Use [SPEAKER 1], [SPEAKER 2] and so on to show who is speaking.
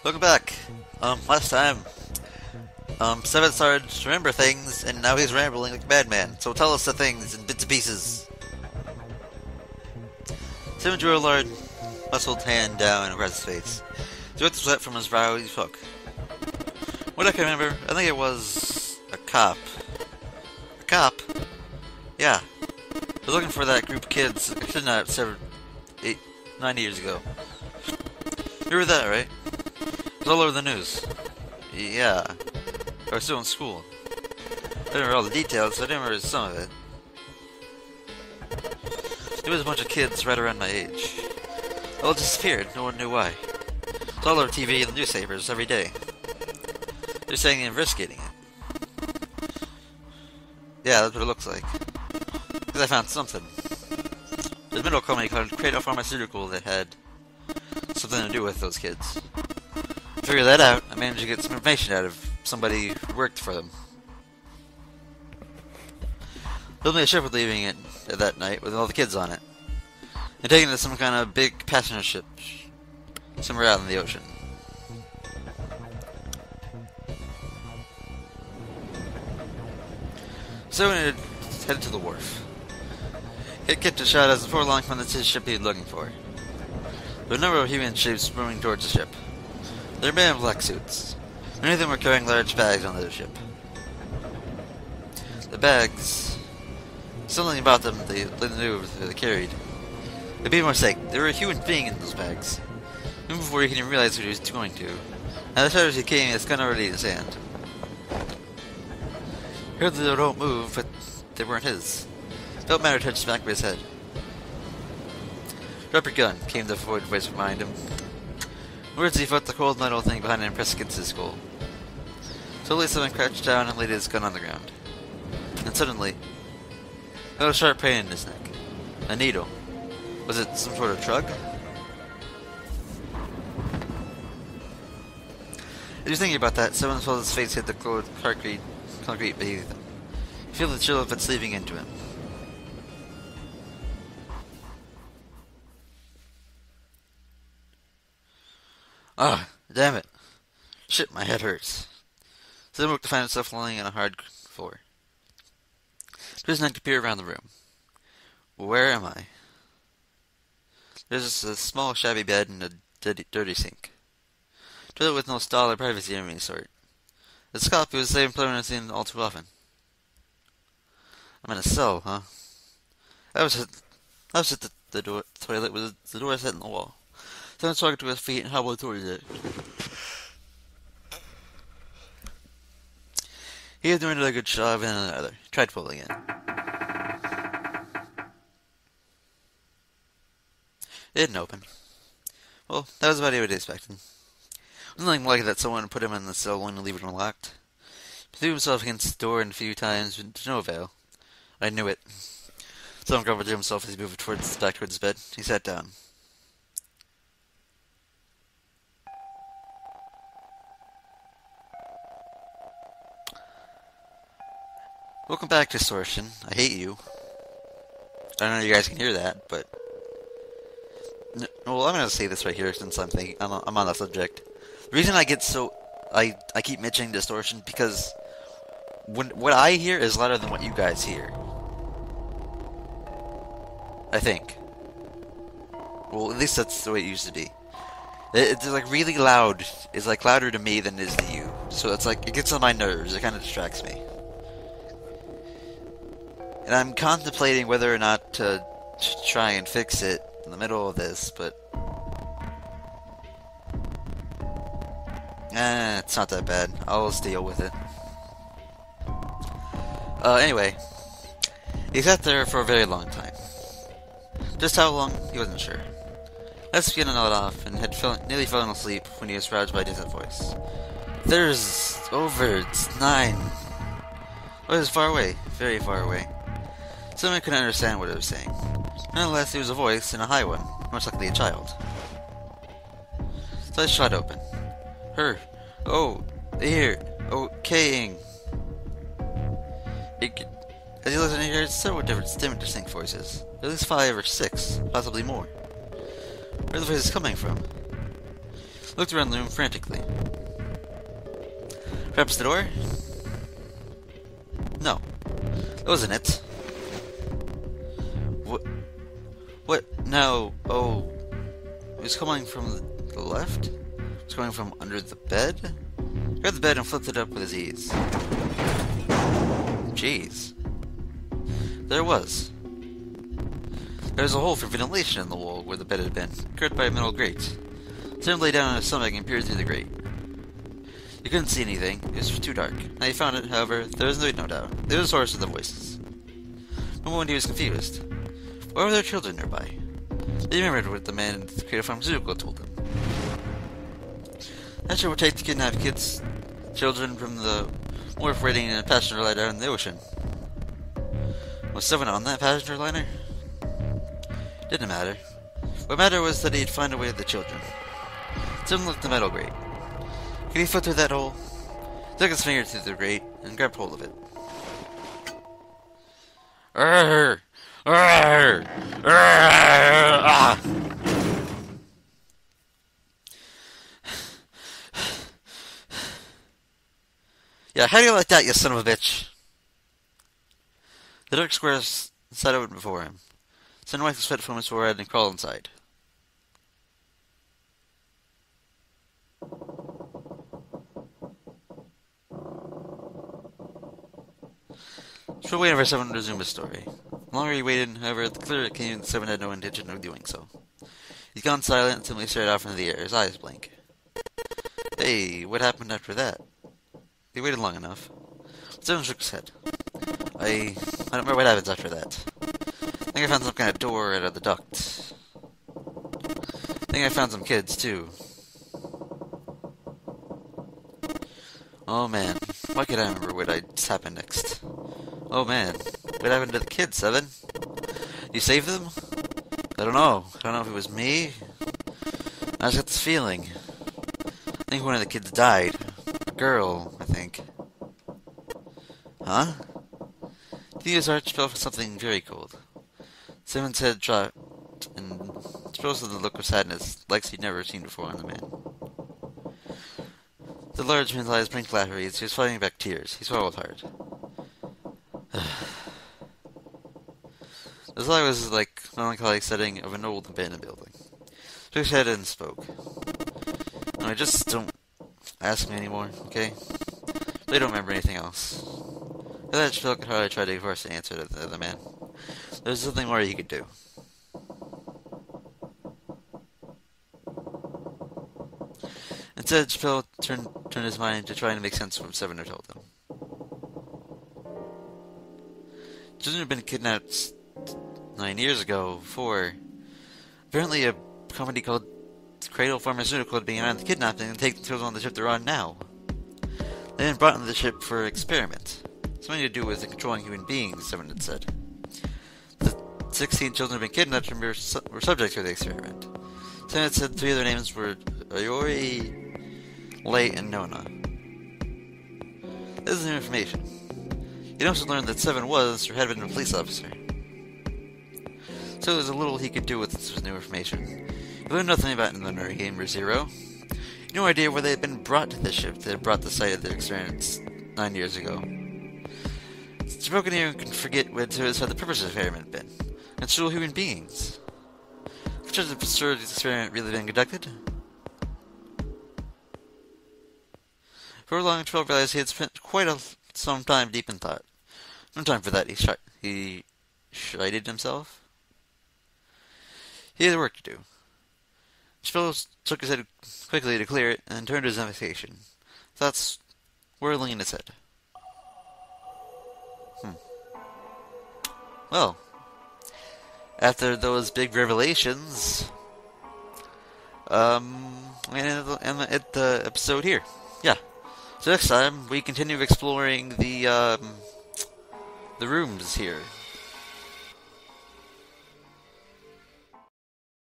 [SPEAKER 1] Welcome back. Last time, Seven started to remember things, and now he's rambling like a madman. So tell us the things in bits and pieces. Seven drew a large, muscled hand down across his face. He wiped the sweat from his brow. He spoke. What I can remember, I think it was a cop. A cop? Yeah. I was looking for that group of kids I kidnapped 9 years ago. You remember that, right? It was all over the news. Yeah. I was still in school. I didn't remember all the details, so I didn't remember some of it. There was a bunch of kids right around my age. They all disappeared, no one knew why. It's all over TV and the newspapers every day. They're saying they're investigating it. Yeah, that's what it looks like. Because I found something. There's a middle company called Cradle Pharmaceutical that had something to do with those kids. To figure that out, I managed to get some information out of somebody who worked for them. Told me a ship was leaving it that night with all the kids on it. And taking it to some kind of big passenger ship somewhere out in the ocean. So we headed to the wharf. It kept a shot as before long from the ship he was looking for. There were a number of human shapes swimming towards the ship. They were men in black suits. Many of them were carrying large bags on the ship. The bags, something about them they knew they carried. To be more sake, there were a human being in those bags. Even before he could even realize what he was going to. And as far as he came, his gun already in his hand. He heard that they don't move, but they weren't his. Felt matter touched the back of his head. Drop your gun, came the void voice behind him. Words he felt the cold metal thing behind him press against his skull. Slowly someone crouched down and laid his gun on the ground. And suddenly, he felt a sharp pain in his neck. A needle. Was it some sort of drug? As he was thinking about that, someone felt his face hit the cold concrete beneath him. He felt the chill of it sleeping into him. Ah, damn it. Shit, my head hurts. So woke to find himself lying on a hard floor. His neck appeared around the room. Where am I? There's a small shabby bed and a dirty sink. Toilet with no stall or privacy of any sort. This copy was the same place I've seen all too often. I'm in a cell, huh? I was at the toilet with the door set in the wall. Someone swung to his feet and hobbled towards it. He was doing a good job and another. He tried pulling it. It didn't open. Well, that was about what he expected. It wasn't like likely that someone put him in the cell and leave it unlocked. He threw himself against the door a few times, but to no avail. I knew it. Someone grumbled to himself as he moved back towards his bed. He sat down. Welcome back, Distortion. I hate you. I don't know if you guys can hear that, but... Well, I'm gonna say this right here since I'm on that subject. The reason I get so... I keep mentioning Distortion because... what I hear is louder than what you guys hear. I think. Well, at least that's the way it used to be. It's like really loud. It's like louder to me than it is to you. So it's like, it gets on my nerves. It kind of distracts me. And I'm contemplating whether or not to try and fix it in the middle of this, but... it's not that bad. I'll just deal with it. Anyway. He sat there for a very long time. Just how long, he wasn't sure. Let's get a note off, and had nearly fallen asleep when he was roused by a distant voice. There's over, it's 9. Oh, it was far away, very far away. Someone couldn't understand what it was saying. Nonetheless, it was a voice, and a high one, most likely a child. So I shot open. Her. Oh, here. Okaying. As he listened, he heard several different distinct voices. At least 5 or 6, possibly more. Where are the voices coming from? Looked around the room frantically. Perhaps the door? No. That wasn't it. What? What? No. Oh. It was coming from the left? It was coming from under the bed? He grabbed the bed and flipped it up with his ease. Jeez. There it was. There was a hole for ventilation in the wall where the bed had been, covered by a metal grate. Tim lay down on his stomach and peered through the grate. You couldn't see anything. It was too dark. Now he found it, however, there was no doubt. It was the source of the voices. For a moment he was confused. Why were there children nearby? He remembered what the man in the Creative Pharmaceutical told him. Not sure what it would take to kidnap children from the wharf waiting in a passenger liner in the ocean. Was someone on that passenger liner? Didn't matter. What mattered was that he'd find a way to the children. Tim looked at the metal grate. Could he foot through that hole? He took his finger through the grate and grabbed hold of it. Arrgh! Arrgh! Arrgh! Ah! Yeah, how do you like that, you son of a bitch? The dark square sat open before him. Sun wiped the sweat from his forehead and crawled inside. Still waiting for someone to resume his story. The longer he waited, however, the clearer it came that Seven had no intention of doing so. He's gone silent and simply stared off into the air, his eyes blank. Hey, what happened after that? He waited long enough. Seven shook his head. I don't remember what happens after that. I think I found some kind of door out of the duct. I think I found some kids, too. Oh man, why can't I remember what happened next? Oh man, what happened to the kids, Seven? You saved them? I don't know. I don't know if it was me. I just got this feeling. I think one of the kids died. A girl, I think. Huh? Theo's heart fell for something very cold. Seven's head dropped, and exposed to the look of sadness like he'd never seen before on the man. The large man's eyes blinked laterally as he was fighting back tears. He swallowed hard. The slide was like melancholy setting of an old abandoned building. He shook his head and spoke. No, I just don't ask me anymore, okay? They don't remember anything else. I thought Phil could hardly try to force an answer to the other man. There was something more he could do. Instead, Phil turned his mind to trying to make sense of what Seven had told him. Children had been kidnapped 9 years ago for apparently a company called Cradle Pharmaceutical had been behind the kidnapping and take the children on the ship they're on now. They had been brought on the ship for experiment. Something to do with controlling human beings, Seven had said. The 16 children had been kidnapped and were subject to the experiment. Seven had said 3 of their names were Ayori, Lei, and Nona. This is new information. He'd also learned that Seven was, or had been, a police officer. So there was a little he could do with this new information. He learned nothing about Nona Gamer Zero. He had no idea where they had been brought to the ship that had brought the site of their experiments 9 years ago. The broken ear can forget what to the purpose of the experiment had been. Control human beings. Could such an absurd experiment really been conducted? For a long 12 realized he had spent quite some time deep in thought. No time for that, he chided himself. He had work to do. Spillo took his head quickly to clear it, and turned to his investigation. Thoughts whirling in his head. Well, after those big revelations, we ended the episode here. Yeah. So next time we continue exploring the rooms here.